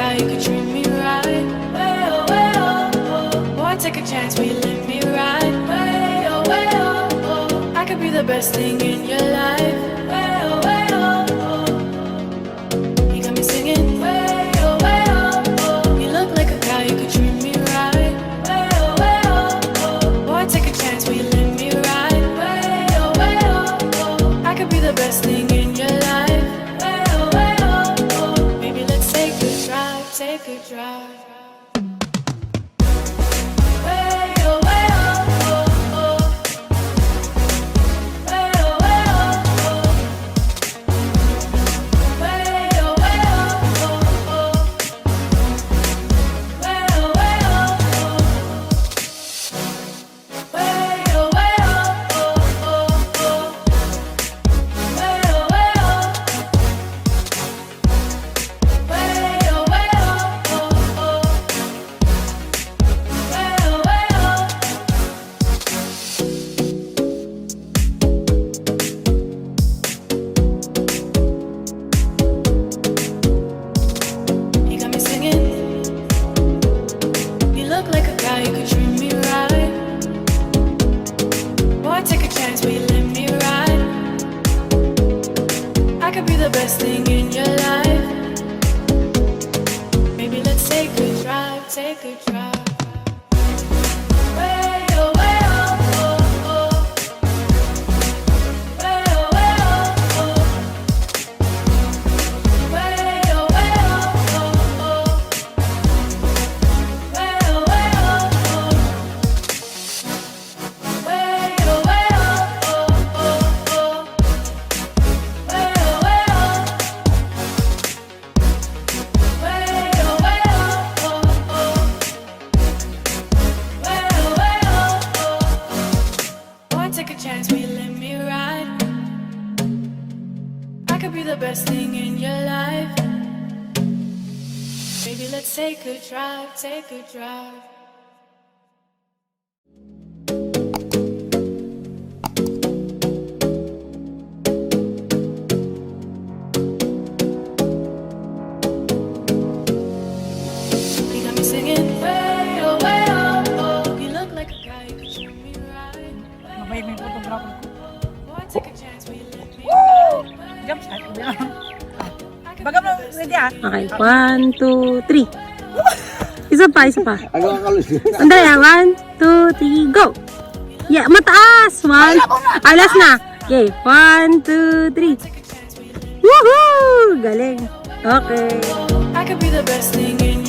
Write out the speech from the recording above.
guy who could treat me right. Way oh, way oh, oh. Boy, take a chance, will you let me ride? Way oh, way oh, oh. I could be the best thing in your life. Way oh, way oh, oh. You got me singing. Way oh, way oh, oh. You look like a guy who could treat me right. Way oh, oh. Boy, take a chance, will you let me ride? Way oh, oh. I could be the best thing in your life. Way oh, oh. Maybe let's take a drive, take a drive. Way oh, way oh, oh. Way oh, way oh, oh. Way oh, way oh, oh. Way oh, way oh, oh. Way oh, way oh, oh. Way oh, way oh. Way oh, way oh, oh. Way oh, way oh. You got me singing. You look like a guy who could treat me right. Boy, take a chance, will you let me ride? I could be the best thing in your life. Maybe let's take a drive, take a drive. Way oh, way oh, oh. Way oh, way oh, oh. Way oh, way oh, oh. Way oh, way oh, oh. Way oh, way oh, oh. Way oh, way oh. Way oh, way oh, oh. Way oh, way oh. Boy, take a chance, will you let me ride? I could be the best thing in your life. Maybe let's take a drive, take a drive. You got me singing. Way oh, way oh, oh. You look like a guy who could treat me right. Mabait mo yung photographer ko. Boy, take a chance, will you let me ride? Jump shot. Baga mo, ready ah. Okay, 1, 2, 3. Isa pa, isa pa. Ano ang kalos yun? Andrea, 1, 2, 3, go! Yeah, mataas! 1, last na! Okay, 1, 2, 3. Woohoo! Galing! Okay. I could be the best thing in